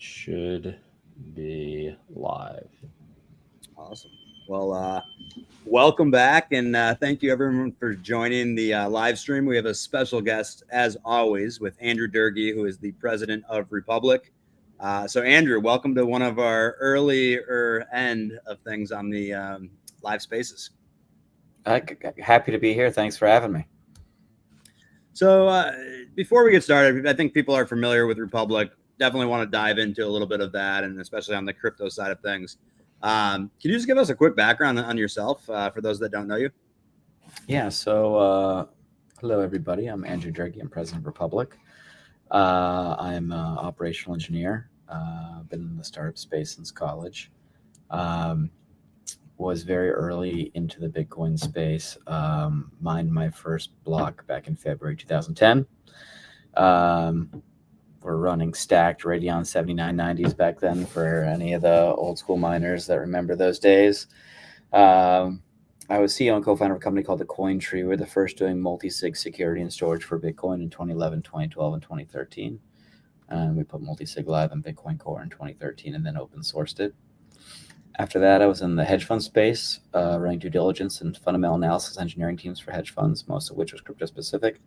Should be live. Awesome. Well, welcome back, and thank you everyone for joining the live stream. We have a special guest, as always, with Andrew Durgee, who is the president of Republic. So, Andrew, welcome to one of our earlier end of things on the live spaces. Happy to be here. Thanks for having me. So, before we get started, I think people are familiar with Republic. Definitely want to dive into a little bit of that, and especially on the crypto side of things. Can you just give us a quick background on yourself for those that don't know you? Yeah. So, hello everybody. I'm Andrew Durgee. I'm president of Republic. I'm an operational engineer. Been in the startup space since college. Was very early into the Bitcoin space. Mined my first block back in February 2010. We're running stacked Radeon 7990s back then for any of the old school miners that remember those days. I was CEO and co-founder of a company called the Coin Tree. We're the first doing multi-sig security and storage for Bitcoin in 2011, 2012, and 2013. We put multi-sig live on Bitcoin Core in 2013 and then open sourced it. After that, I was in the hedge fund space, running due diligence and fundamental analysis engineering teams for hedge funds, most of which was crypto specific.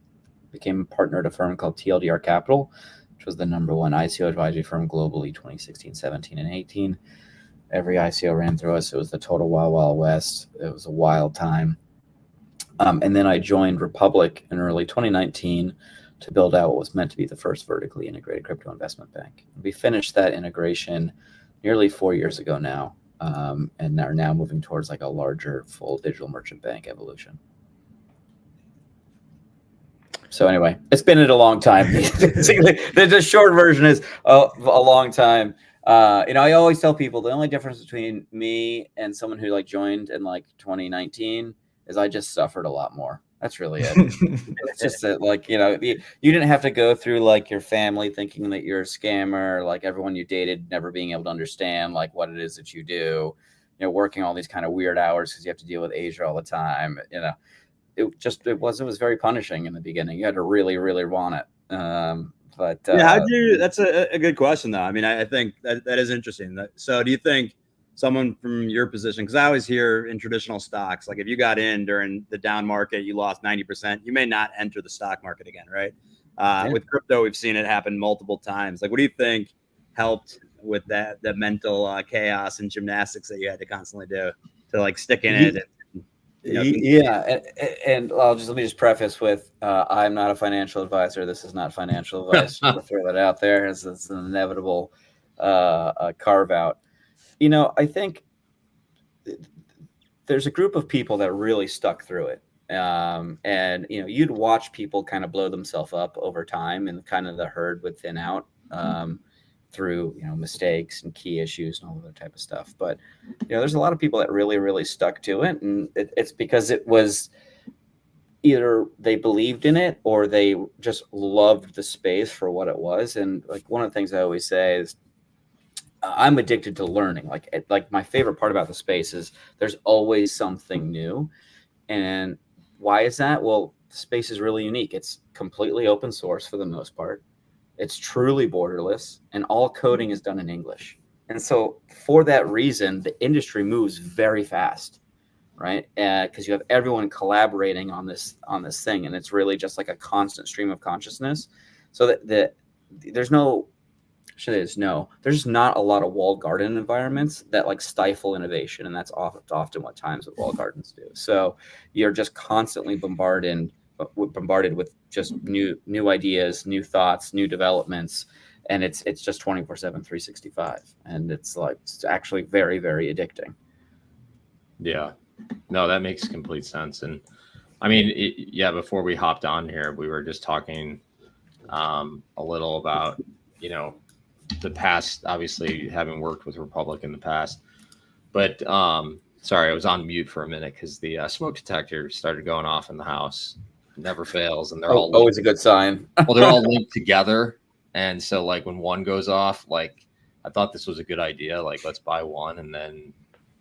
Became a partner at a firm called TLDR Capital, which was the number one ICO advisory firm globally, 2016, 17, and 18. Every ICO ran through us. It was the total wild, wild west. It was a wild time. And then I joined Republic in early 2019 to build out what was meant to be the first vertically integrated crypto investment bank. We finished that integration nearly 4 years ago now, and are now moving towards like a larger full digital merchant bank evolution. So anyway, it's been a long time. The short version is a long time. I always tell people the only difference between me and someone who like joined in like 2019 is I just suffered a lot more. That's really it. It's just that like, you didn't have to go through like your family thinking that you're a scammer, like everyone you dated never being able to understand like what it is that you do, working all these kind of weird hours because you have to deal with Asia all the time, It was very punishing in the beginning. You had to really, really want it. That's a good question though. I mean, I think that is interesting. So do you think someone from your position, because I always hear in traditional stocks, like if you got in during the down market, you lost 90%, you may not enter the stock market again, right? With crypto, we've seen it happen multiple times. Like, what do you think helped with the mental chaos and gymnastics that you had to constantly do to like stick in it? And let me just preface with I'm not a financial advisor. This is not financial advice. To throw that out there as it's an inevitable carve out. I think there's a group of people that really stuck through it. And you'd watch people kind of blow themselves up over time, and kind of the herd would thin out through mistakes and key issues and all that type of stuff. But there's a lot of people that really, really stuck to it, and it's because it was either they believed in it or they just loved the space for what it was. And like one of the things I always say is I'm addicted to learning. Like my favorite part about the space is there's always something new. And why is that? Well, the space is really unique. It's completely open source for the most part. It's truly borderless, and all coding is done in English. And so for that reason, the industry moves very fast, right? Because you have everyone collaborating on this thing, and it's really just like a constant stream of consciousness. So that there's not a lot of walled garden environments that like stifle innovation, and that's often what times with walled gardens do. So you're just constantly bombarded with just new ideas, new thoughts, new developments, and it's just 24/7, 365, and it's actually very, very addicting. Yeah, no, that makes complete sense. And I mean, before we hopped on here, we were just talking a little about the past, obviously having worked with Republic in the past, but sorry, I was on mute for a minute because the smoke detector started going off in the house. Never fails, and they're all always a good sign. Well, they're all linked together, and so like when one goes off, like I thought this was a good idea, like let's buy one, and then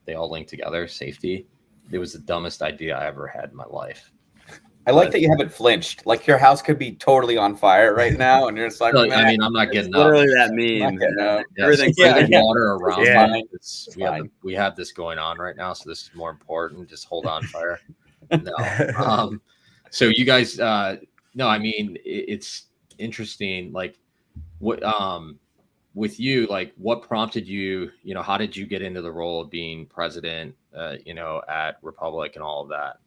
they all link together. Safety. It was the dumbest idea I ever had in my life. I like that you haven't flinched. Like your house could be totally on fire right now, and you're just like, I mean, I'm not getting up. Literally that meme. Everything's water around Yeah. me. We have this going on right now, so this is more important. Just hold on fire. No. So you guys, no, I mean, it's interesting. Like what, with you, like what prompted you, how did you get into the role of being president, at Republic and all of that?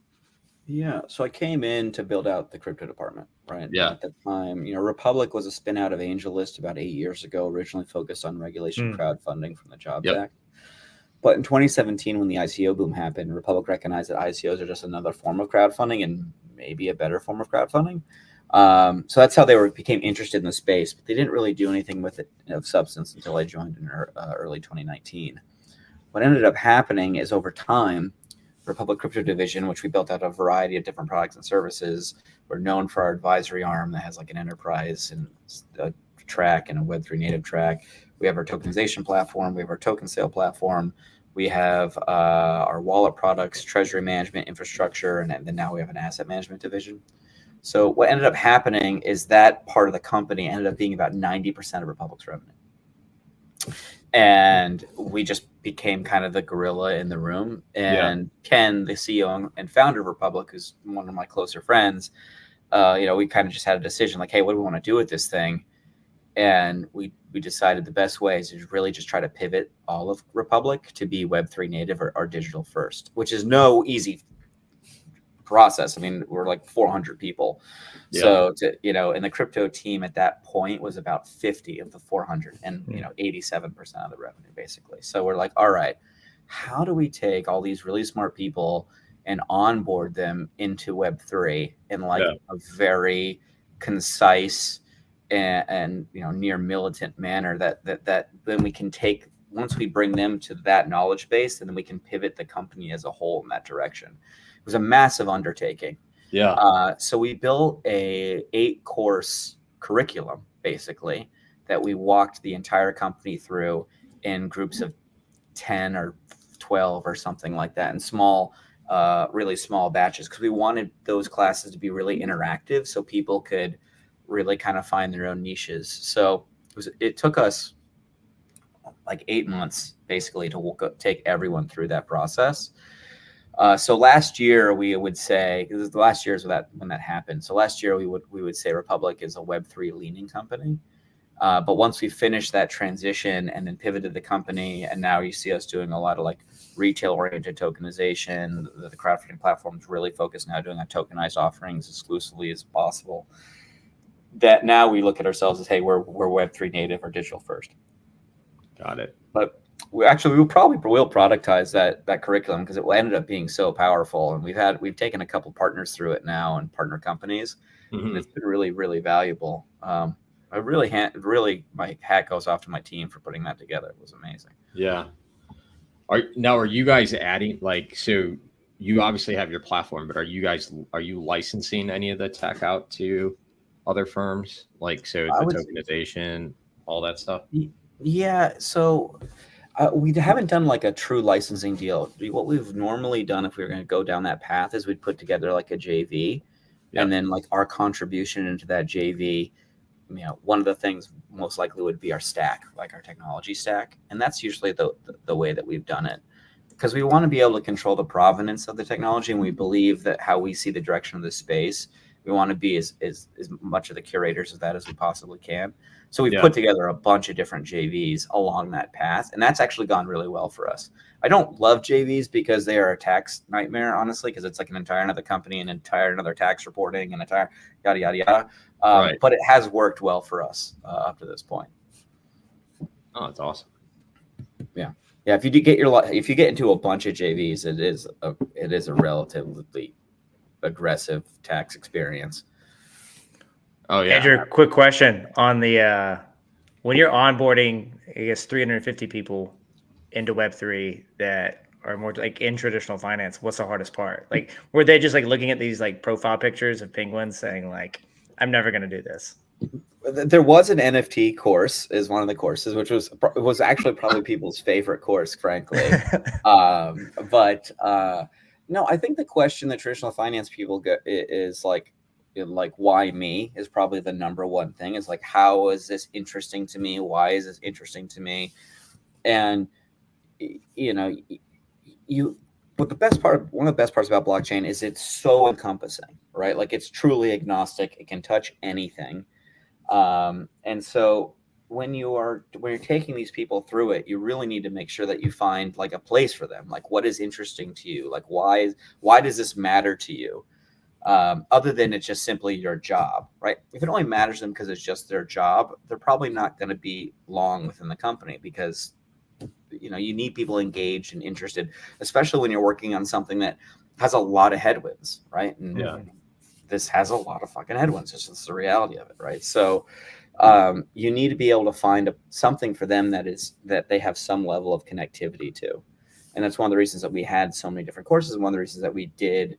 Yeah, so I came in to build out the crypto department, right? Yeah. And at the time, Republic was a spin out of AngelList about 8 years ago, originally focused on regulation crowdfunding from the Jobs Act. But in 2017, when the ICO boom happened, Republic recognized that ICOs are just another form of crowdfunding and maybe a better form of crowdfunding. So that's how they became interested in the space, but they didn't really do anything with it of substance until I joined in early 2019. What ended up happening is over time, Republic Crypto Division, which we built out a variety of different products and services. We're known for our advisory arm that has like an enterprise and a track and a Web3 native track. We have our tokenization platform. We have our token sale platform. We have our wallet products, treasury management infrastructure, and then now we have an asset management division. So what ended up happening is that part of the company ended up being about 90% of Republic's revenue. And we just became kind of the gorilla in the room. And Ken, the CEO and founder of Republic, who's one of my closer friends, we kind of just had a decision like, hey, what do we want to do with this thing? And we decided the best way is to really just try to pivot all of Republic to be Web3 native or digital first, which is no easy process. I mean, we're like 400 people. So and the crypto team at that point was about 50 of the 400 and 87% of the revenue basically. So we're like, all right, how do we take all these really smart people and onboard them into Web3 in like a very concise and near militant manner that then we can take once we bring them to that knowledge base, and then we can pivot the company as a whole in that direction. It was a massive undertaking. So we built a 8-course curriculum basically that we walked the entire company through in groups of 10 or 12 or something like that, in really small batches, because we wanted those classes to be really interactive so people could really kind of find their own niches. So it took us like 8 months basically to take everyone through that process. So last year we would say, because the last year is when that happened. So last year we would say Republic is a Web3 leaning company. But once we finished that transition and then pivoted the company, and now you see us doing a lot of like retail-oriented tokenization. The crowdfunding platform is really focused now doing on tokenized offerings exclusively as possible. That now we look at ourselves as, hey, we're Web3 native or digital first. Got it. But we'll productize that curriculum because it ended up being so powerful, and we've taken a couple partners through it now and partner companies, and it's been really, really valuable. I really my hat goes off to my team for putting that together. It was amazing. Yeah. Are you guys adding, like, so you obviously have your platform, but are you licensing any of the tech out to other firms? Like, so the tokenization, all that stuff? Yeah. So we haven't done like a true licensing deal. What we've normally done if we were going to go down that path is we'd put together like a JV, and then like our contribution into that JV, one of the things most likely would be our stack, like our technology stack. And that's usually the way that we've done it, because we want to be able to control the provenance of the technology. And we believe that how we see the direction of this space, we want to be as much of the curators of that as we possibly can. So we've put together a bunch of different JVs along that path. And that's actually gone really well for us. I don't love JVs because they are a tax nightmare, honestly, because it's like an entire another company, an entire another tax reporting, and entire yada, yada, yada. But it has worked well for us up to this point. Oh, that's awesome. Yeah. Yeah. If you get into a bunch of JVs, it is a relatively aggressive tax experience. Oh yeah. Andrew, quick question on the when you're onboarding, I guess 350 people into Web3 that are more like in traditional finance, what's the hardest part? Like, were they just like looking at these like profile pictures of penguins saying like, I'm never going to do this? There was an NFT course is one of the courses, which was actually probably people's favorite course, frankly. But No, I think the question that traditional finance people get is like why me is probably the number one thing. Is like, how is this interesting to me? Why is this interesting to me? And you know, you. But one of the best parts about blockchain is it's so encompassing, right? Like it's truly agnostic. It can touch anything. And so when you're taking these people through it, you really need to make sure that you find like a place for them. Like, what is interesting to you? Like, why does this matter to you? Other than it's just simply your job, right? If it only matters to them because it's just their job, they're probably not going to be long within the company, because you need people engaged and interested, especially when you're working on something that has a lot of headwinds, right? And Yeah. this has a lot of fucking headwinds. It's just the reality of it, right? So you need to be able to find something for them that they have some level of connectivity to. And that's one of the reasons that we had so many different courses. And one of the reasons that we did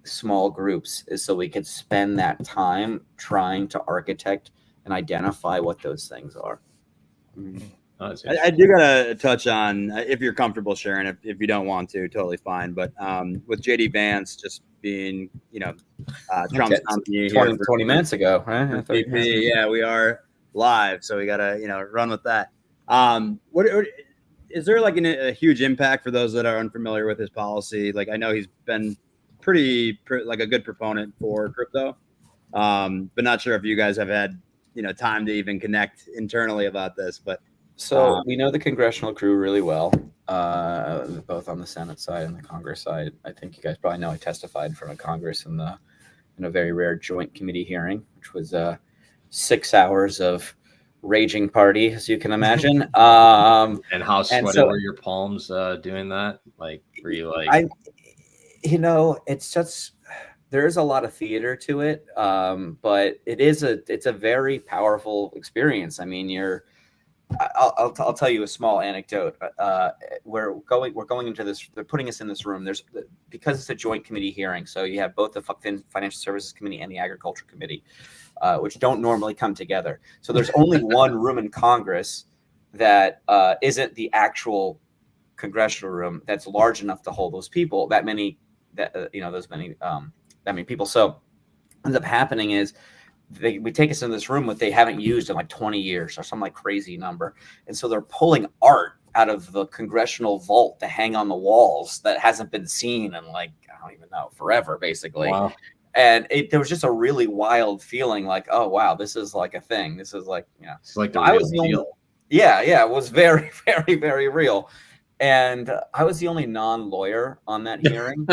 small groups is so we could spend that time trying to architect and identify what those things are. I do gotta touch on, if you're comfortable sharing, if you don't want to, totally fine. But with JD Vance just being, Trump's nominee 20 minutes ago, right? VP, yeah, we are live, so we gotta run with that. What is there like a huge impact for those that are unfamiliar with his policy? Like, I know he's been pretty like a good proponent for crypto, but not sure if you guys have had time to even connect internally about this, but. So we know the congressional crew really well, both on the Senate side and the Congress side. I think you guys probably know I testified in front of Congress in a very rare joint committee hearing, which was 6 hours of raging party, as you can imagine. And how sweaty were your palms doing that? Like, were you like? It's just, there is a lot of theater to it, but it's a very powerful experience. I mean, I'll tell you a small anecdote. We're going into this. They're putting us in this room. Because it's a joint committee hearing, so you have both the Financial Services Committee and the Agriculture Committee, which don't normally come together. So there's only one room in Congress that isn't the actual congressional room that's large enough to hold those people. That many people. So what ends up happening is, we take us in this room that they haven't used in like 20 years or some like crazy number. And so they're pulling art out of the congressional vault to hang on the walls that hasn't been seen in like, I don't even know, forever, basically. Wow. And there was just a really wild feeling like, oh, wow, this is like a thing. This is like, it's like the real deal. Yeah. It was very, very, very real. And I was the only non-lawyer on that hearing,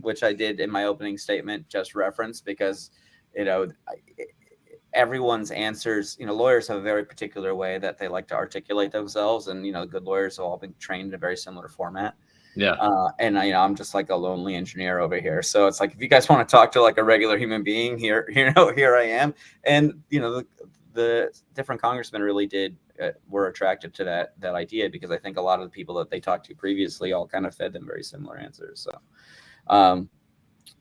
which I did in my opening statement, just reference, because everyone's answers, lawyers have a very particular way that they like to articulate themselves, and good lawyers have all been trained in a very similar format. Yeah. And I'm just like a lonely engineer over here. So it's like, if you guys want to talk to like a regular human being here I am. And the different congressmen really were attracted to that idea, because I think a lot of the people that they talked to previously all kind of fed them very similar answers. So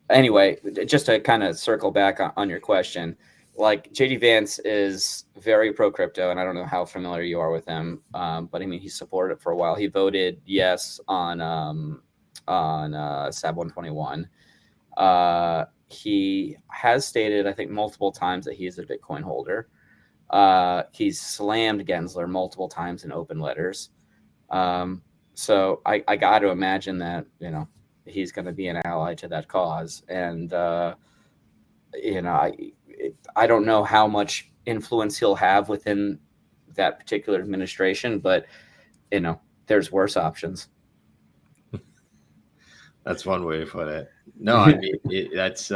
anyway, just to kind of circle back on your question, like JD Vance is very pro crypto, and I don't know how familiar you are with him, but I mean, he supported it for a while. He voted yes on SAB 121. He has stated, I think, multiple times that he's a Bitcoin holder. He's slammed Gensler multiple times in open letters. So I got to imagine that, he's going to be an ally to that cause. And, I don't know how much influence he'll have within that particular administration, but, there's worse options. That's one way to put it. No, I mean, that's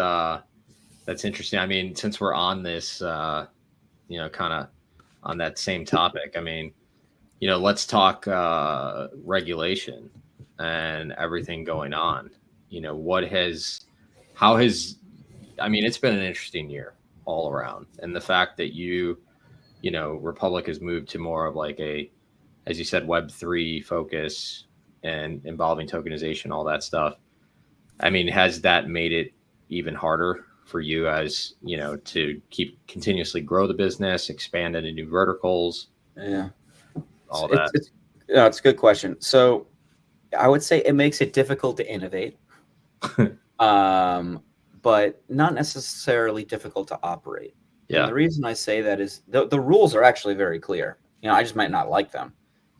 interesting. I mean, since we're on this, kind of on that same topic, I mean, let's talk regulation and everything going on. I mean, it's been an interesting year all around. And the fact that Republic has moved to more of like as you said, Web3 focus and involving tokenization, all that stuff. I mean, has that made it even harder for you as, to continuously grow the business, expand into new verticals? Yeah. All that. It's a good question. So I would say it makes it difficult to innovate, but not necessarily difficult to operate. Yeah. And the reason I say that is the rules are actually very clear. I just might not like them.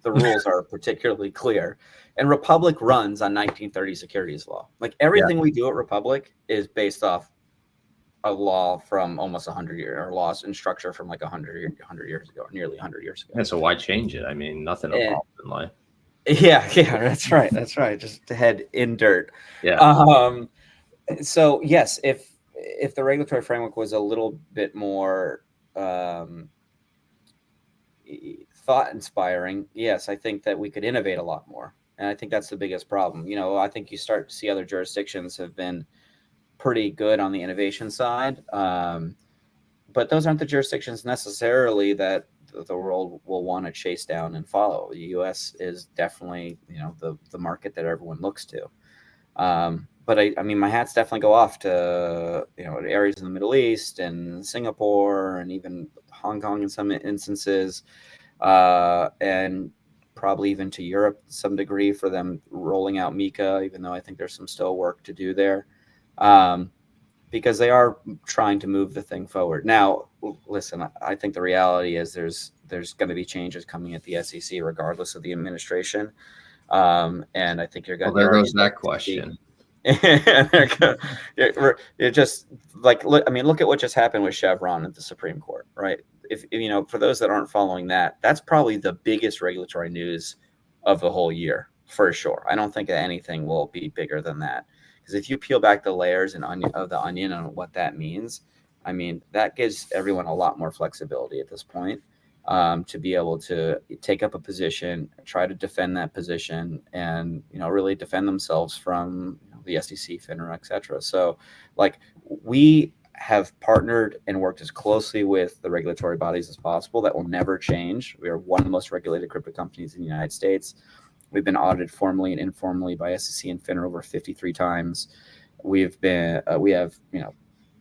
The rules are particularly clear. And Republic runs on 1930 securities law. Like everything we do at Republic is based off a law from almost 100 years, or laws and structure from like 100 years ago, or nearly 100 years ago. Yeah, so why change it? I mean, nothing evolved in life. Yeah, that's right. That's right. Just head in dirt. Yeah. So yes, if the regulatory framework was a little bit more thought inspiring, yes, I think that we could innovate a lot more. And I think that's the biggest problem. I think you start to see other jurisdictions have been pretty good on the innovation side. But those aren't the jurisdictions necessarily that the world will want to chase down and follow. The U.S. is definitely, the market that everyone looks to. But I mean, my hats definitely go off to, areas in the Middle East and Singapore and even Hong Kong in some instances, and probably even to Europe to some degree for them rolling out MiCA, even though I think there's some still work to do there. Because they are trying to move the thing forward. Now, listen, I think the reality is there's going to be changes coming at the SEC regardless of the administration. And I think you're going to. Well, there goes that question. It just like, look at what just happened with Chevron at the Supreme Court, right? If for those that aren't following that, that's probably the biggest regulatory news of the whole year for sure. I don't think that anything will be bigger than that. Because if you peel back the layers of the onion on what that means, I mean, that gives everyone a lot more flexibility at this point, to be able to take up a position, try to defend that position, and really defend themselves from the SEC, FINRA, et cetera. So, like, we have partnered and worked as closely with the regulatory bodies as possible. That will never change. We are one of the most regulated crypto companies in the United States. We've been audited formally and informally by SEC and FINRA over 53 times. We have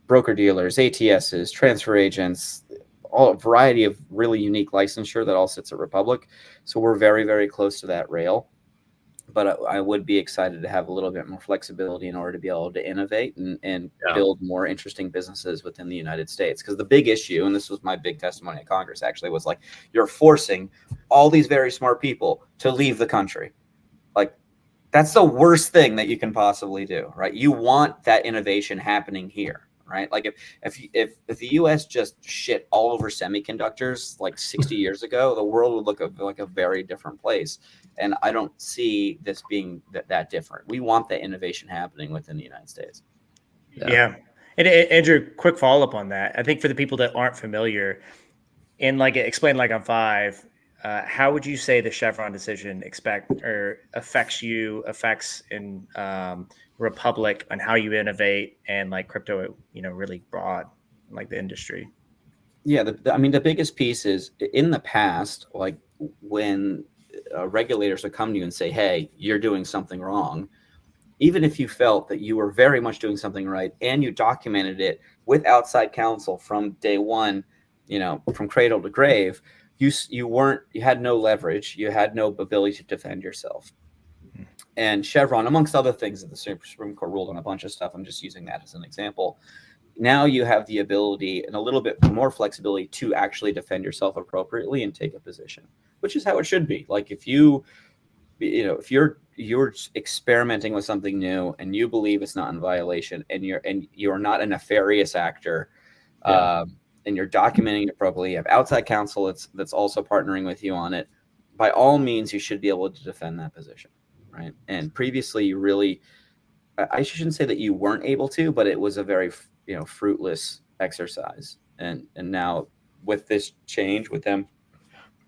broker dealers, ATSs, transfer agents, a variety of really unique licensure that all sits at Republic. So we're very, very close to that rail. But I would be excited to have a little bit more flexibility in order to be able to innovate and build more interesting businesses within the United States. Because the big issue, and this was my big testimony at Congress actually, was like, you're forcing all these very smart people to leave the country. Like, that's the worst thing that you can possibly do, right? You want that innovation happening here, right? Like if the U.S. just shit all over semiconductors like 60 years ago, the world would look like a very different place. And I don't see this being that different. We want that innovation happening within the United States. Yeah. And Andrew, quick follow up on that. I think for the people that aren't familiar, and like explain like on 5, how would you say the Chevron decision affects in Republic on how you innovate and like crypto, really broad, like the industry? Yeah, the biggest piece is in the past, like when regulators would come to you and say, hey, you're doing something wrong. Even if you felt that you were very much doing something right and you documented it with outside counsel from day one, from cradle to grave, you had no leverage. You had no ability to defend yourself. And Chevron, amongst other things that the Supreme Court ruled on a bunch of stuff, I'm just using that as an example. Now you have the ability and a little bit more flexibility to actually defend yourself appropriately and take a position, which is how it should be. Like if you're experimenting with something new and you believe it's not in violation and you're not a nefarious actor, and you're documenting it appropriately, you have outside counsel that's also partnering with you on it, by all means, you should be able to defend that position, right? And previously, you really, I shouldn't say that you weren't able to, but it was a very, fruitless exercise. And now with this change, with them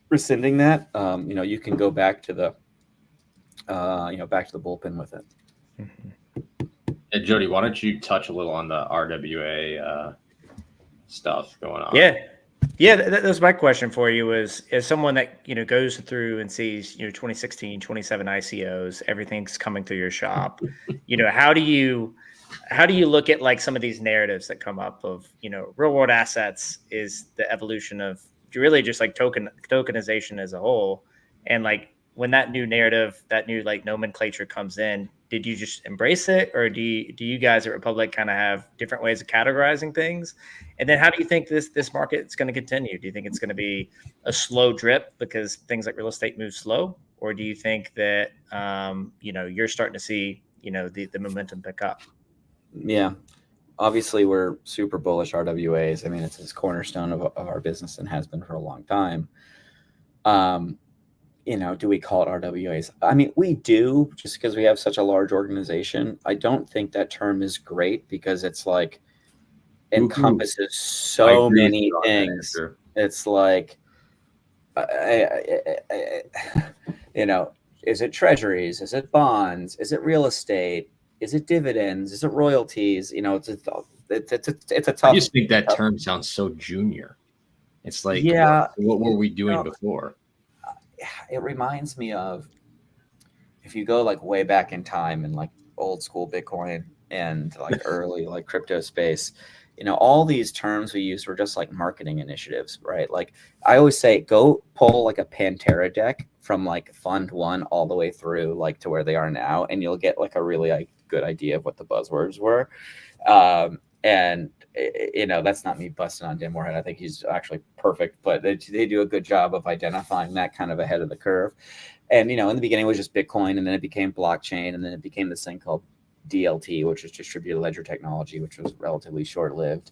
rescinding that, you can go back to the, back to the bullpen with it. Mm-hmm. And Jody, why don't you touch a little on the RWA stuff going on? Yeah, that was my question for you. Is as someone that goes through and sees 2016, 27 ICOs, everything's coming through your shop. How do you look at like some of these narratives that come up of real world assets is the evolution of really just like tokenization as a whole, and like when that new narrative, that new like nomenclature comes in, did you just embrace it, or do you guys at Republic kind of have different ways of categorizing things? And then how do you think this market is going to continue? Do you think it's going to be a slow drip because things like real estate move slow, or do you think that you're starting to see the momentum pick up? Yeah, obviously we're super bullish RWAs. I mean, it's this cornerstone of our business and has been for a long time. Do we call it RWAs? I mean, we do, just because we have such a large organization. I don't think that term is great because it's like encompasses so many things. It's like, is it treasuries? Is it bonds? Is it real estate? Is it dividends? Is it royalties? It's a tough. I just think that term sounds so junior. It's like, what were we doing before? It reminds me of, if you go like way back in time and like old school Bitcoin and like early like crypto space, all these terms we used were just like marketing initiatives, right? Like I always say, go pull like a Pantera deck from like fund 1 all the way through like to where they are now, and you'll get like a really like good idea of what the buzzwords were. And that's not me busting on Dan Moorhead. I think he's actually perfect, but they do a good job of identifying that kind of ahead of the curve. And, in the beginning it was just Bitcoin, and then it became blockchain, and then it became this thing called DLT, which was distributed ledger technology, which was relatively short-lived.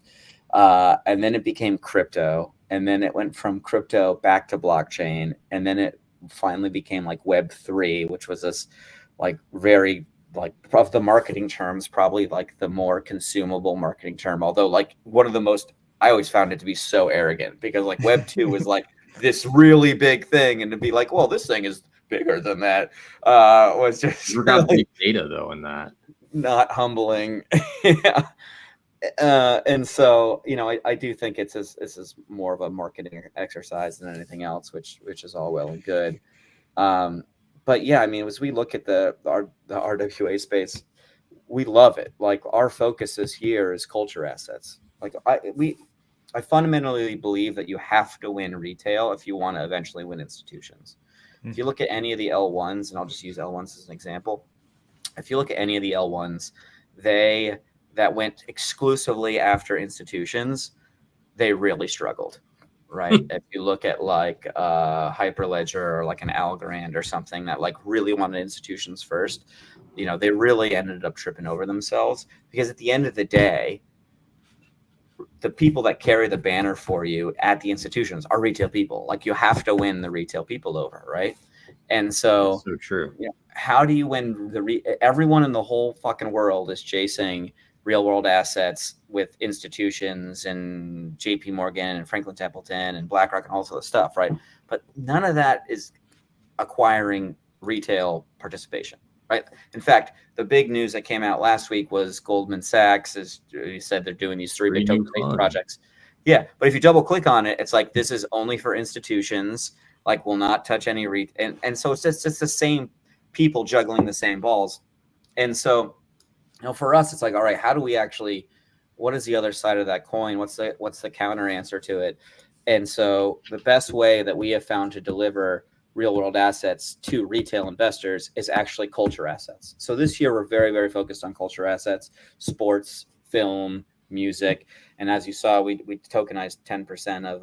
And then it became crypto, and then it went from crypto back to blockchain. And then it finally became like Web3, which was this like very like of the marketing terms, probably like the more consumable marketing term. Although like one of the most, I always found it to be so arrogant, because like Web 2 was like this really big thing, and to be like, well, this thing is bigger than that, was just you got big data though in that. Not humbling. Yeah. And so, I do think this is more of a marketing exercise than anything else, which is all well and good. But yeah, I mean, as we look at the RWA space, we love it. Like our focus is culture assets. Like I fundamentally believe that you have to win retail if you want to eventually win institutions. If you look at any of the L1s, and I'll just use L1s as an example. If you look at any of the L1s, that went exclusively after institutions, they really struggled. Right. If you look at like Hyperledger or like an Algorand or something that like really wanted institutions first, they really ended up tripping over themselves, because at the end of the day, the people that carry the banner for you at the institutions are retail people. Like you have to win the retail people over. Right. And so, that's so true. How do you win everyone in the whole fucking world is chasing real world assets with institutions and JP Morgan and Franklin Templeton and BlackRock and all this other stuff, right? But none of that is acquiring retail participation, right? In fact, the big news that came out last week was Goldman Sachs, as you said, they're doing these 3 big tokenization projects. Yeah, but if you double click on it, it's like, this is only for institutions, like will not touch any and so it's just the same people juggling the same balls. And so, for us, it's like, all right, how do we actually, what is the other side of that coin? What's the counter answer to it? And so the best way that we have found to deliver real world assets to retail investors is actually culture assets. So this year we're very, very focused on culture assets, sports, film, music. And as you saw, we tokenized 10% of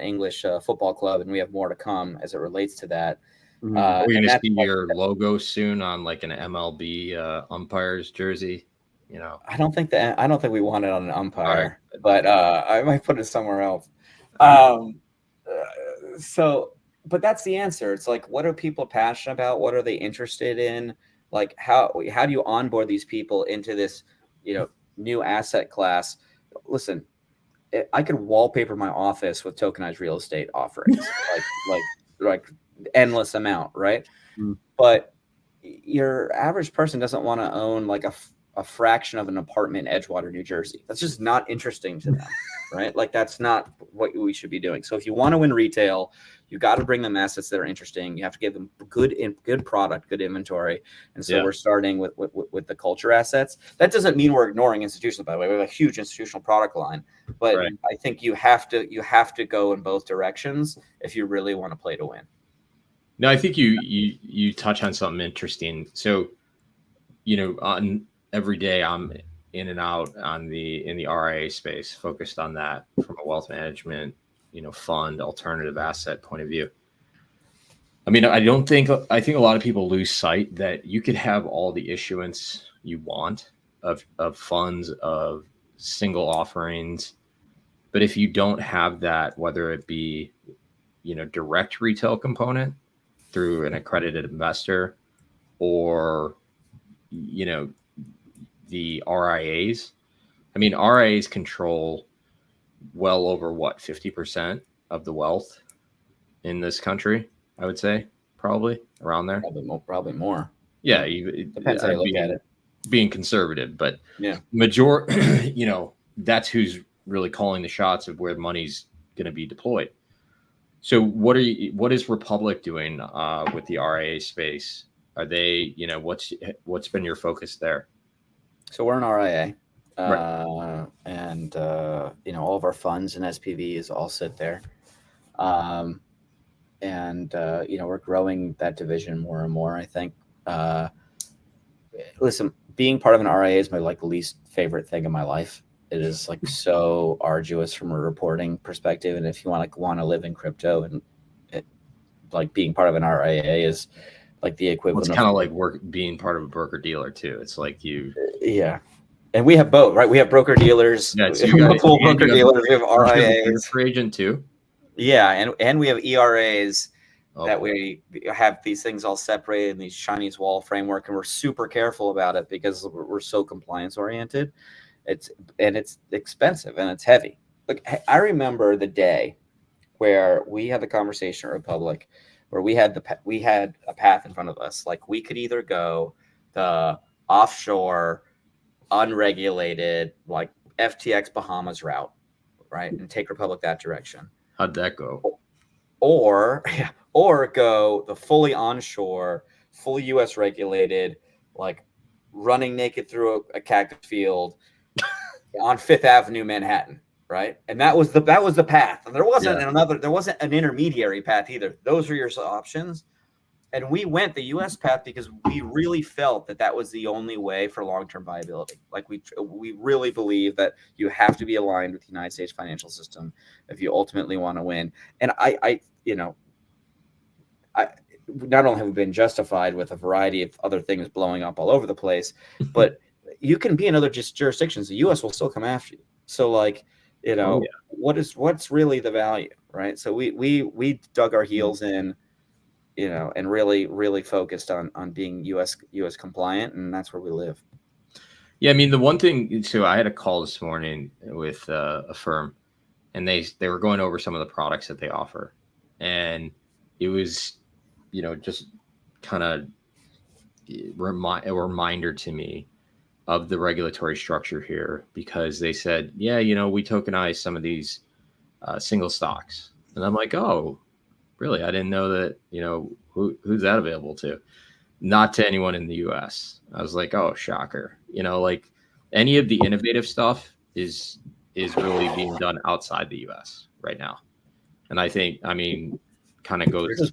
English football club, and we have more to come as it relates to that. We're going to see your logo soon on like an MLB umpire's jersey. I don't think we want it on an umpire, right. But I might put it somewhere else. But that's the answer. It's like, what are people passionate about? What are they interested in? Like, how do you onboard these people into this, new asset class? Listen, I could wallpaper my office with tokenized real estate offerings, like endless amount, right? But your average person doesn't want to own like a fraction of an apartment in Edgewater, New Jersey. That's just not interesting to them, right? Like that's not what we should be doing. So if you want to win retail, you got to bring them assets that are interesting. You have to give them good product, good inventory. And so we're starting with the culture assets. That doesn't mean we're ignoring institutions, by the way. We have a huge institutional product line, but I think you have to go in both directions if you really want to play to win. No, I think you touch on something interesting. So, on every day I'm in and out in the RIA space, focused on that from a wealth management, fund alternative asset point of view. I mean, I think a lot of people lose sight that you could have all the issuance you want of funds, of single offerings, but if you don't have that, whether it be, direct retail component through an accredited investor or, the RIAs. I mean, RIAs control well over 50% of the wealth in this country, I would say, probably around there. Probably more. Yeah. It depends how you look at it. Being conservative, but yeah, that's who's really calling the shots of where money's going to be deployed. So what is Republic doing with the RIA space? Are they, what's been your focus there? So we're an RIA, and all of our funds and SPVs all sit there, and we're growing that division more and more. I think. Listen, being part of an RIA is my least favorite thing in my life. It is so arduous from a reporting perspective, and if you want to live in crypto, and being part of an RIA is the equivalent. It's kind of like being part of a broker dealer too. It's like you. Yeah. And we have both, right? We have broker dealers. Yeah, so you full broker dealers. We have RIAs. Agent too. Yeah, and we have ERAs that we have these things all separated in these Chinese wall framework, and we're super careful about it because we're so compliance oriented. It's expensive and it's heavy. Look, I remember the day where we had the conversation at Republic, where we had a path in front of us. We could either go the offshore, unregulated, FTX Bahamas route, right, and take Republic that direction. How'd that go? Or go the fully onshore, fully U.S. regulated, running naked through a cactus field on Fifth Avenue, Manhattan, right? And that was the path. And there wasn't an intermediary path either. Those were your options. And we went the U.S. path because we really felt that was the only way for long-term viability. We really believe that you have to be aligned with the United States financial system if you ultimately want to win. And I not only have we been justified with a variety of other things blowing up all over the place, but you can be in other jurisdictions. The U.S. will still come after you. So what's really the value, right? So we dug our heels in. And really, really focused on being U.S. compliant, and that's where we live. Yeah, I mean, the one thing. So I had a call this morning with a firm, and they were going over some of the products that they offer, and it was, just kind of a reminder to me of the regulatory structure here, because they said, yeah, we tokenize some of these single stocks, and I'm like, oh. Really, I didn't know that. Who's that available to? Not to anyone in the U.S. I was like, oh, shocker. Any of the innovative stuff is really being done outside the U.S. right now, and I think, kind of goes.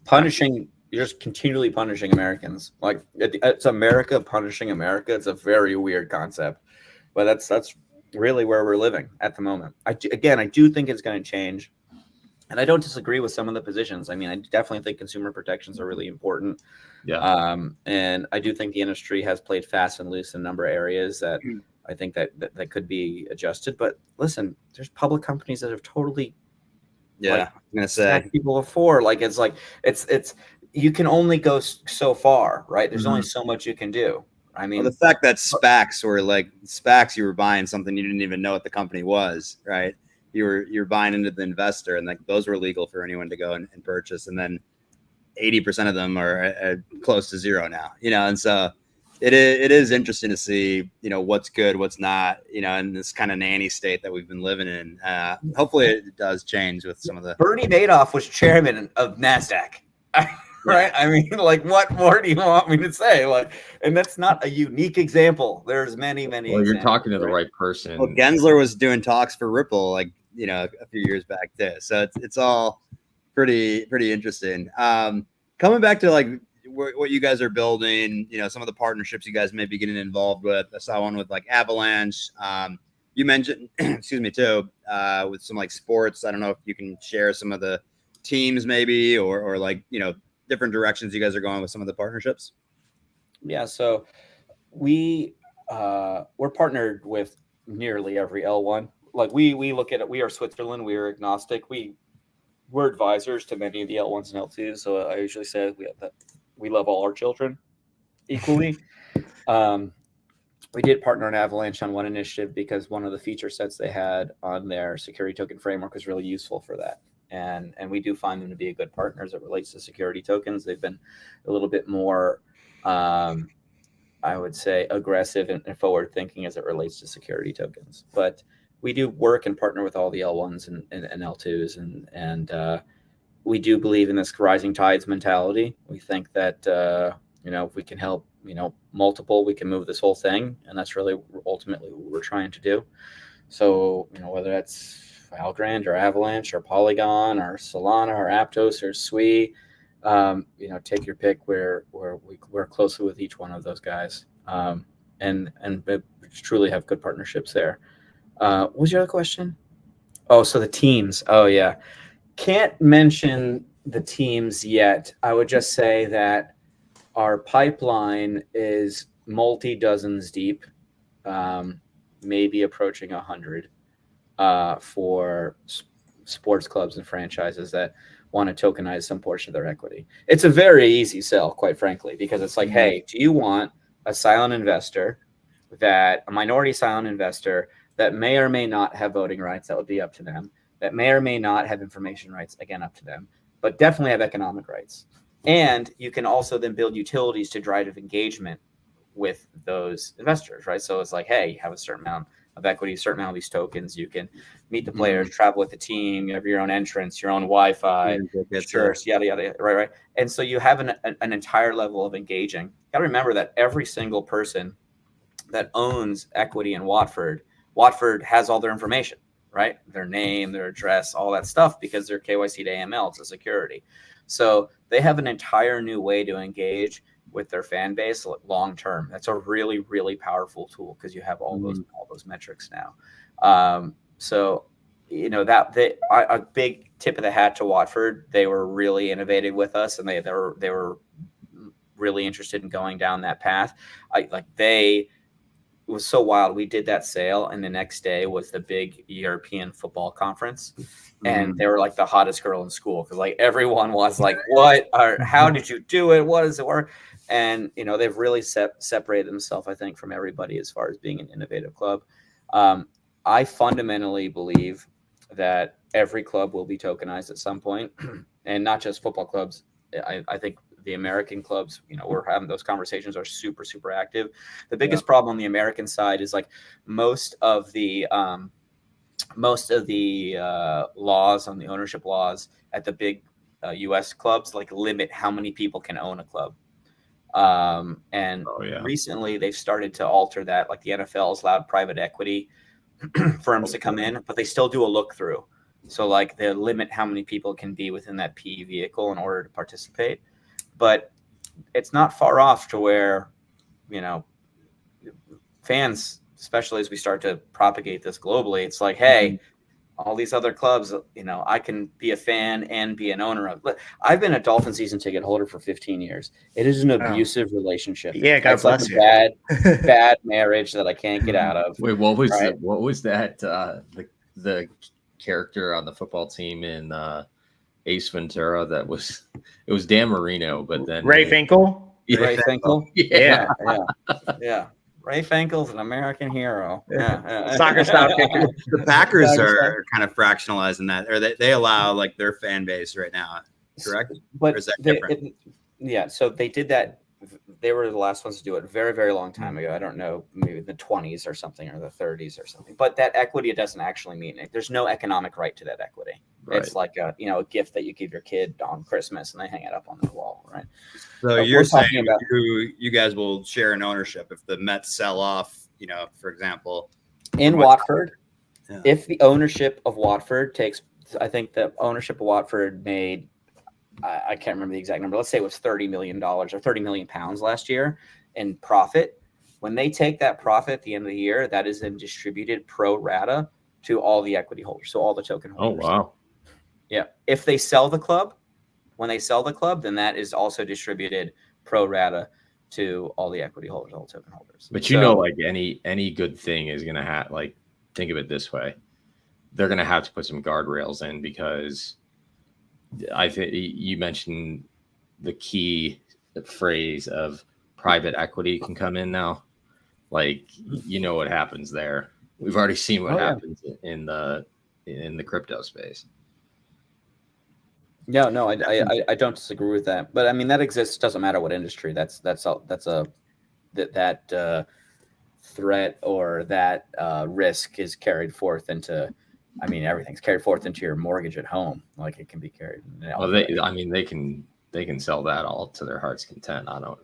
You're just continually punishing Americans. It's America punishing America. It's a very weird concept, but that's really where we're living at the moment. I do think it's going to change. And I don't disagree with some of the positions. I definitely think consumer protections are really important. Yeah. And I do think the industry has played fast and loose in a number of areas that I think that could be adjusted. But listen, there's public companies that have totally, I'm gonna say people before. It's you can only go so far, right? There's only so much you can do. The fact that SPACs were you were buying something you didn't even know what the company was, right? You're buying into the investor, and those were legal for anyone to go and purchase. And then 80% of them are close to zero now, and so it is interesting to see, what's good, what's not, in this kind of nanny state that we've been living in. Hopefully it does change with some of the. Bernie Madoff was chairman of NASDAQ. Right? I mean, like, what more do you want me to say? Like, and that's not a unique example. There's many. Well, you're talking to the right person. Well, Gensler was doing talks for Ripple, like, a few years back too. So it's all pretty interesting. Coming back to like what you guys are building, some of the partnerships you guys may be getting involved with. I saw one with like Avalanche. You mentioned, excuse me, too, with some like sports. I don't know if you can share some of the teams maybe, or like, different directions you guys are going with some of the partnerships. Yeah. So we're partnered with nearly every L1. Like we look at it, we are Switzerland, we are agnostic. We're advisors to many of the L1s and L2s. So I usually say we love all our children equally. We did partner on Avalanche on one initiative because one of the feature sets they had on their security token framework was really useful for that. And we do find them to be a good partner as it relates to security tokens. They've been a little bit more, I would say, aggressive and forward thinking as it relates to security tokens. But we do work and partner with all the L1s and L2s, and we do believe in this rising tides mentality. We think that if we can help multiple, we can move this whole thing, and that's really ultimately what we're trying to do. So whether that's Valgrand or Avalanche or Polygon or Solana or Aptos or Sui, take your pick. We're closely with each one of those guys, and truly have good partnerships there. What was your other question? Oh, so the teams. Oh yeah, can't mention the teams yet. I would just say that our pipeline is multi-dozens deep, maybe approaching 100. For sports clubs and franchises that want to tokenize some portion of their equity. It's a very easy sell, quite frankly, because it's like, hey, do you want a silent investor, a minority silent investor that may or may not have voting rights? That would be up to them. That may or may not have information rights, again, up to them, but definitely have economic rights. And you can also then build utilities to drive engagement with those investors, right? So it's like, hey, you have a certain amount of equity, a certain amount of these tokens, you can meet the players, travel with the team, you have your own entrance, your own Wi-Fi, shirts, yada, yada, right. And so you have an entire level of engaging. You got to remember that every single person that owns equity in Watford has all their information, right? Their name, their address, all that stuff, because they're KYC to AML, it's a security. So they have an entire new way to engage with their fan base long term. That's a really, really powerful tool because you have all those metrics now. So a big tip of the hat to Watford. They were really innovative with us, and they were really interested in going down that path. It was so wild. We did that sale, and the next day was the big European football conference. And they were like the hottest girl in school because like everyone was like, how did you do it? What does it work? And, they've really separated themselves, I think, from everybody as far as being an innovative club. I fundamentally believe that every club will be tokenized at some point, and not just football clubs. I think the American clubs, we're having those conversations, are super, super active. The biggest problem on the American side is like most of the laws on the ownership laws at the big US clubs like limit how many people can own a club. Recently they've started to alter that. Like the NFL has allowed private equity firms to come in, but they still do a look through. So like they limit how many people can be within that PE vehicle in order to participate. But it's not far off to where, fans, especially as we start to propagate this globally, it's like, hey, all these other clubs, I can be a fan and be an owner of. I've been a Dolphin season ticket holder for 15 years. It is an abusive relationship. Yeah, God bless you. Bad marriage that I can't get out of. Wait, what was that? The character on the football team in Ace Ventura? It was Dan Marino, but then Ray Finkel. Yeah. Ray Finkel. Yeah. Ray Finkel's an American hero. Yeah. Soccer style kicker. The Packers are kind of fractionalizing that, or they allow like their fan base right now, correct? But or is that different? So they did that they were the last ones to do it very, very long time ago. I don't know, maybe the 20s or something, or the 30s or something. But that equity, it doesn't actually mean it. There's no economic right to that equity. Right. It's like a gift that you give your kid on Christmas and they hang it up on the wall, right? So But you're we're talking saying about- you guys will share an ownership if the Mets sell off, for example, in Watford. Yeah. If the ownership of Watford takes, I think the ownership of Watford made, I can't remember the exact number. Let's say it was $30 million or 30 million pounds last year in profit. When they take that profit at the end of the year, that is then distributed pro rata to all the equity holders, so all the token Oh, holders. wow. Yeah. If they sell the club, when they sell the club, then that is also distributed pro rata to all the equity holders, all token holders. But So, like any good thing is going to have, like, think of it this way. They're going to have to put some guardrails in, because I think you mentioned the key phrase of private equity can come in now. Like, what happens there. We've already seen what happens in the crypto space. No, I don't disagree with that. But I mean, that exists. Doesn't matter what industry. That threat or that risk is carried forth into. I mean, everything's carried forth into your mortgage at home. Like, it can be carried. Well, they can sell that all to their heart's content. I don't,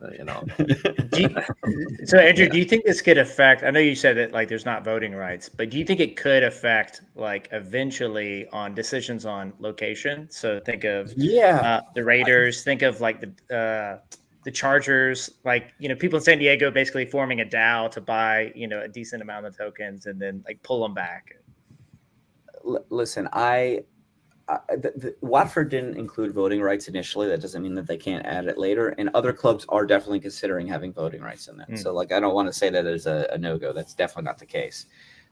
So Andrew, do you think this could affect? I know you said that, like, there's not voting rights, but do you think it could affect, like, eventually on decisions on location? So think of the Raiders. Think of, like, the Chargers. Like, people in San Diego basically forming a DAO to buy a decent amount of tokens and then, like, pull them back. Listen, Watford didn't include voting rights initially. That doesn't mean that they can't add it later. And other clubs are definitely considering having voting rights in that. So, like, I don't want to say that as a no-go. That's definitely not the case.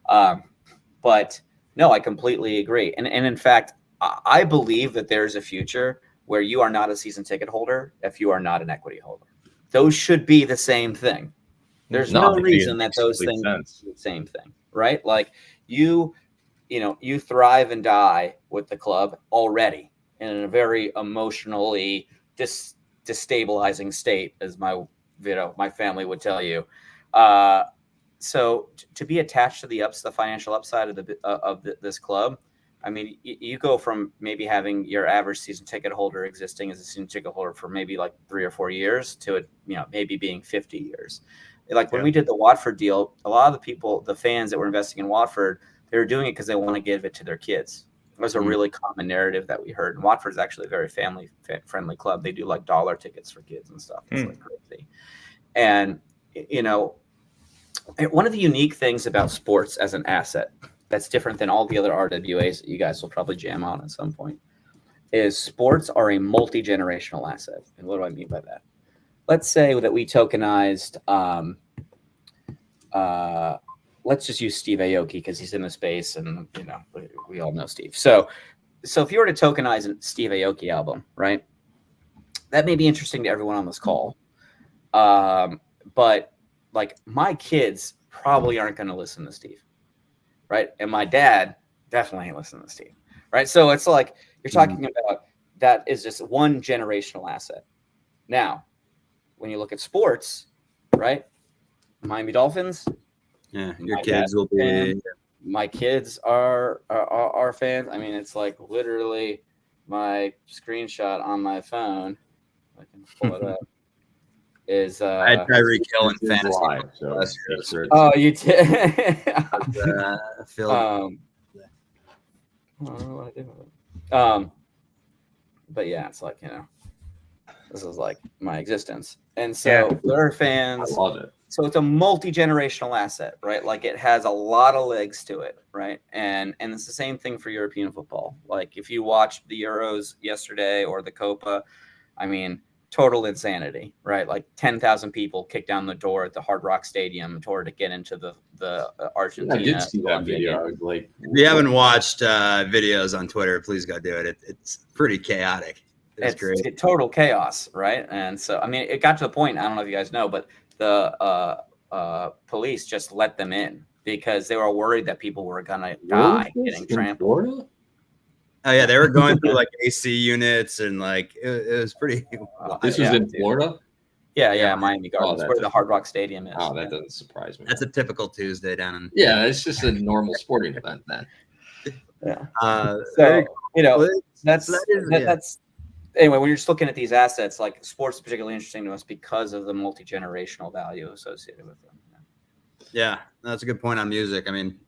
But no, I completely agree. And in fact, I believe that there's a future where you are not a season ticket holder if you are not an equity holder. Those should be the same thing. There's no reason that those things are the same thing, right? Like, you thrive and die with the club already in a very emotionally destabilizing state, as my family would tell you. So to be attached to the financial upside of this club, I mean, you go from maybe having your average season ticket holder existing as a season ticket holder for maybe like 3 or 4 years to it, maybe being 50 years. Like, when we did the Watford deal, a lot of the fans that were investing in Watford, they were doing it because they want to give it to their kids. It was a really common narrative that we heard. And Watford is actually a very family-friendly club. They do, like, dollar tickets for kids and stuff. It's like crazy. And, one of the unique things about sports as an asset that's different than all the other RWAs that you guys will probably jam on at some point is sports are a multi-generational asset. And what do I mean by that? Let's say that we tokenized let's just use Steve Aoki because he's in the space and, we all know Steve. So if you were to tokenize a Steve Aoki album, right, that may be interesting to everyone on this call. But, like, my kids probably aren't going to listen to Steve, right? And my dad definitely ain't listening to Steve, right? So it's like you're talking about that is just one generational asset. Now, when you look at sports, right, Miami Dolphins, yeah, your kids will be. My kids are fans. I mean, it's like literally my screenshot on my phone. I can pull it up. Is I had Tyreek Hill in fantasy live, so last year. Oh, you did. Phil. But yeah, it's like, this is like my existence, and so they're fans. I love it. So it's a multi-generational asset, right? Like, it has a lot of legs to it, right? And it's the same thing for European football. Like, if you watched the Euros yesterday or the Copa, I mean, total insanity, right? Like, 10,000 people kicked down the door at the Hard Rock Stadium in order to get into the Argentina. I did see that video. I was like, if you haven't watched videos on Twitter, please go do it. It's pretty chaotic. It's great. Total chaos, right? And so, I mean, it got to the point, I don't know if you guys know, but the police just let them in because they were worried that people were gonna die getting trampled. Oh yeah, they were going through like AC units and like it was pretty. This was in Florida. Yeah, Miami Gardens, that where the doesn't- Hard Rock Stadium is. Oh, that doesn't surprise me. That's a typical Tuesday down in. Yeah, it's just a normal sporting event then. Yeah. Very So, you know, cool. that's So that is- yeah. that's anyway. When you're just looking at these assets, like sports, is particularly interesting to us because of the multi-generational value associated with them. Yeah, that's a good point on music. I mean,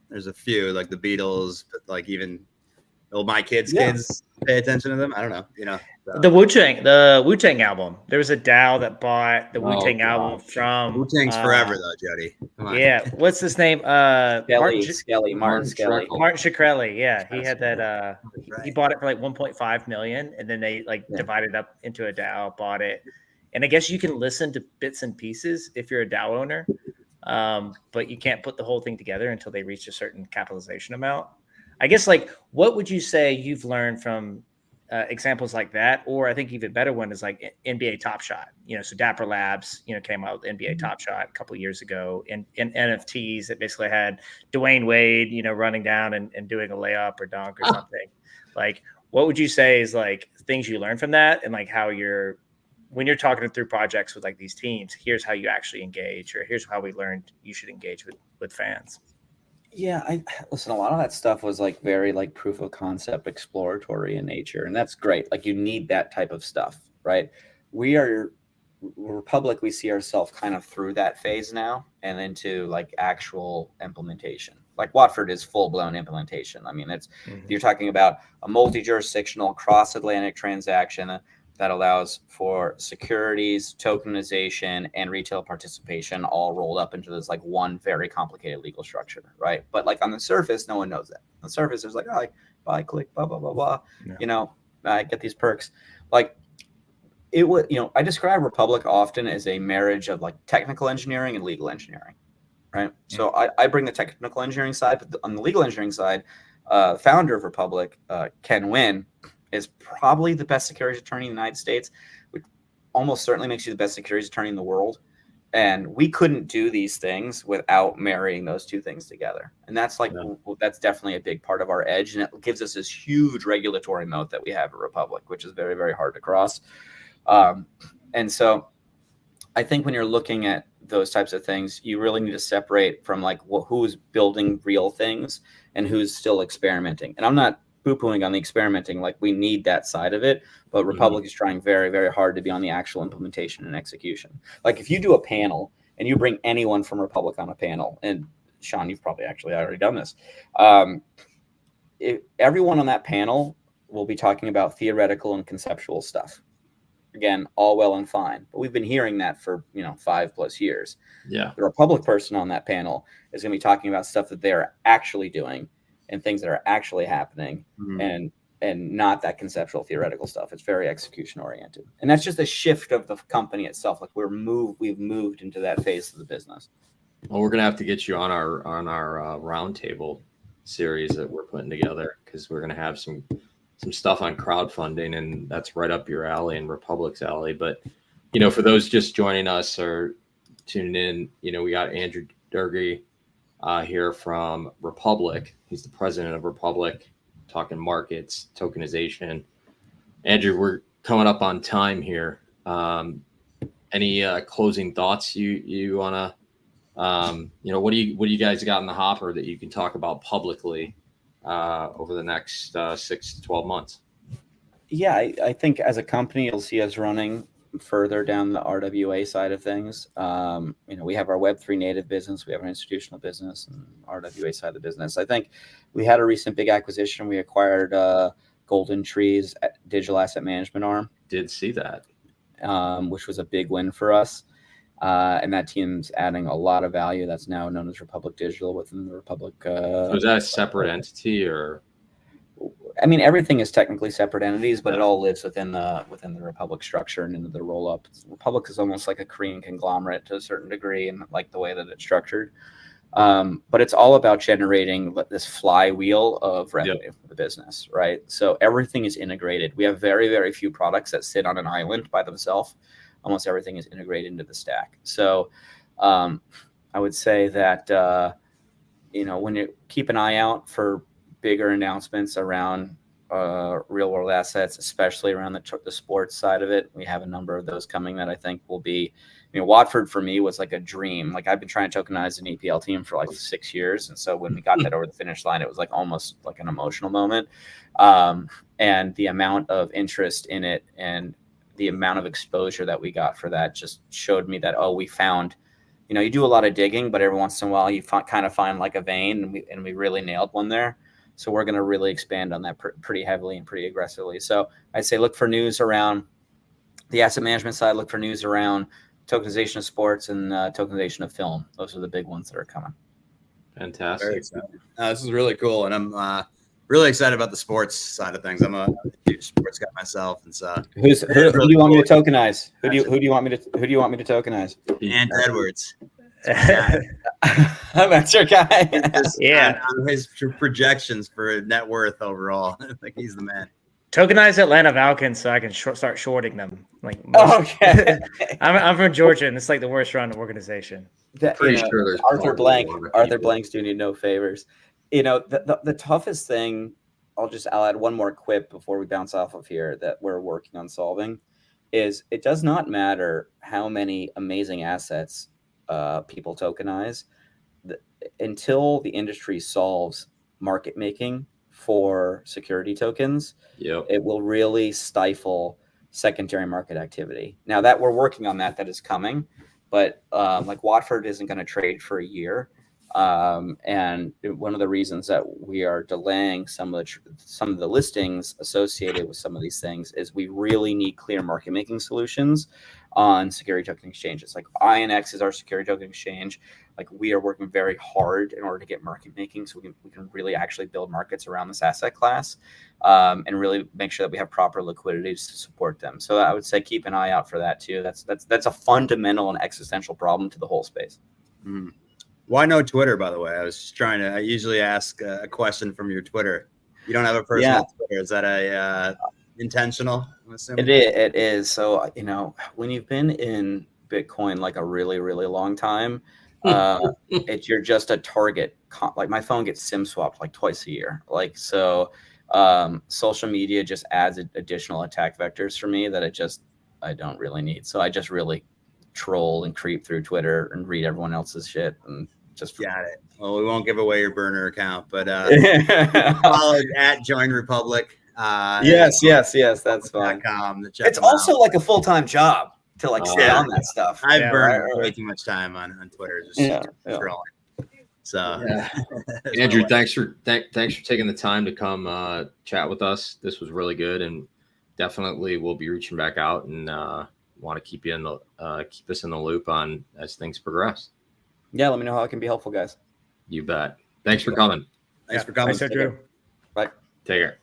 there's a few like the Beatles, but like even my kids' kids pay attention to them. I don't know, so. The Wu Tang album. There was a DAO that bought the Wu Tang album from Wu Tang's forever though, Jody. Come on. Yeah, what's his name? Martin Martin Skelly. Martin Shkreli. Yeah, he had that. Right. He bought it for like 1.5 million, and then they divided up into a DAO, bought it, and I guess you can listen to bits and pieces if you're a DAO owner, but you can't put the whole thing together until they reach a certain capitalization amount. I guess, like, what would you say you've learned from examples like that? Or I think even better one is like NBA Top Shot. So Dapper Labs, came out with NBA Top Shot a couple of years ago, in NFTs that basically had Dwayne Wade, running down and doing a layup or dunk or something. Like, what would you say is like things you learned from that, and like how when you're talking through projects with like these teams, here's how you actually engage, or here's how we learned you should engage with fans. Yeah, listen, a lot of that stuff was like very like proof of concept, exploratory in nature, and that's great. Like, you need that type of stuff, right? We're Republic, we see ourselves kind of through that phase now and into like actual implementation. Like Watford is full-blown implementation. I mean, you're talking about a multi-jurisdictional cross-Atlantic transaction that allows for securities, tokenization, and retail participation all rolled up into this like one very complicated legal structure, right? But like on the surface, no one knows that. On the surface, there's like, oh, I buy, click, blah, blah, blah, blah. Yeah. I get these perks. Like it would, I describe Republic often as a marriage of like technical engineering and legal engineering, right? Mm-hmm. So I bring the technical engineering side, but on the legal engineering side, founder of Republic, Ken Wynn, is probably the best securities attorney in the United States, which almost certainly makes you the best securities attorney in the world. And we couldn't do these things without marrying those two things together. And that's like, that's definitely a big part of our edge. And it gives us this huge regulatory moat that we have at Republic, which is very, very hard to cross. And so I think when you're looking at those types of things, you really need to separate from like who's building real things and who's still experimenting. And I'm not poo-pooing on the experimenting, like we need that side of it, but Republic is trying very, very hard to be on the actual implementation and execution. Like if you do a panel and you bring anyone from Republic on a panel, and Sean, you've probably actually already done this, everyone on that panel will be talking about theoretical and conceptual stuff. Again, all well and fine, but we've been hearing that for 5+ years. Yeah, the Republic person on that panel is going to be talking about stuff that they're actually doing and things that are actually happening, and not that conceptual theoretical stuff. It's very execution oriented. And that's just a shift of the company itself. Like we've moved into that phase of the business. Well, we're going to have to get you on our roundtable series that we're putting together, because we're going to have some stuff on crowdfunding, and that's right up your alley and Republic's alley. But, for those just joining us or tuning in, we got Andrew Durgee here from Republic. He's the president of Republic, talking markets, tokenization. Andrew, we're coming up on time here. Any closing thoughts you want to, what do you guys got in the hopper that you can talk about publicly over the next 6 to 12 months? Yeah, I think as a company, you'll see us running further down the RWA side of things. We have our Web3 native business, we have our institutional business, and RWA side of the business. I think we had a recent big acquisition. We acquired Golden Tree's digital asset management arm. Did see that, which was a big win for us. And that team's adding a lot of value. That's now known as Republic Digital within the Republic. So is that a separate entity, or? I mean, everything is technically separate entities, but it all lives within the Republic structure and into the roll up. Republic is almost like a Korean conglomerate to a certain degree, and like the way that it's structured. But it's all about generating this flywheel of revenue for the business, right? So everything is integrated. We have very, very few products that sit on an island by themselves. Almost everything is integrated into the stack. So I would say that, when you keep an eye out for bigger announcements around real world assets, especially around the sports side of it. We have a number of those coming that I think will be. I mean, Watford for me was like a dream. Like I've been trying to tokenize an EPL team for like 6 years, and so when we got that over the finish line, it was like almost like an emotional moment. And the amount of interest in it and the amount of exposure that we got for that just showed me that we found. You do a lot of digging, but every once in a while you kind of find like a vein, and we really nailed one there. So we're going to really expand on that pretty heavily and pretty aggressively. So I'd say look for news around the asset management side. Look for news around tokenization of sports and tokenization of film. Those are the big ones that are coming. Fantastic. Very exciting. This is really cool, and I'm really excited about the sports side of things. I'm a huge sports guy myself, and so who do you want me to tokenize? Who do you want me to tokenize? And Edwards. That's your guy. Yeah. On his projections for net worth overall, I think he's the man. Tokenize Atlanta Falcons so I can start shorting them. Like, okay. I'm from Georgia, and it's like the worst run organization. Pretty sure there's Arthur Blank's doing you no favors. The toughest thing, I'll add one more quip before we bounce off of here that we're working on solving, is it does not matter how many amazing assets people tokenize until the industry solves market making for security tokens. It will really stifle secondary market activity. Now that we're working on that is coming, but like Watford isn't going to trade for a year. And one of the reasons that we are delaying some of the listings associated with some of these things is we really need clear market making solutions on security token exchanges. Like INX is our security token exchange. Like we are working very hard in order to get market making, so we can really actually build markets around this asset class, and really make sure that we have proper liquidity to support them. So I would say keep an eye out for that too. That's a fundamental and existential problem to the whole space. Mm. Why no Twitter, by the way? I usually ask a question from your Twitter. You don't have a personal Twitter. Is that intentional? I'm assuming? It is. So, when you've been in Bitcoin like a really, really long time, you're just a target. Like my phone gets SIM swapped like twice a year. Social media just adds additional attack vectors for me that I don't really need. So I just really troll and creep through Twitter and read everyone else's shit and just got it. Well, we won't give away your burner account, but follow at Join Republic. Yes, that's fine. It's also like a full-time job to stay on that stuff. I've burned way too much time on Twitter just scrolling. So Andrew, thanks for taking the time to come chat with us. This was really good, and definitely we'll be reaching back out and want to keep us in the loop on as things progress. Yeah, let me know how I can be helpful, guys. You bet. Thanks for coming. Thanks for coming. Thanks, Andrew. Bye. Take care.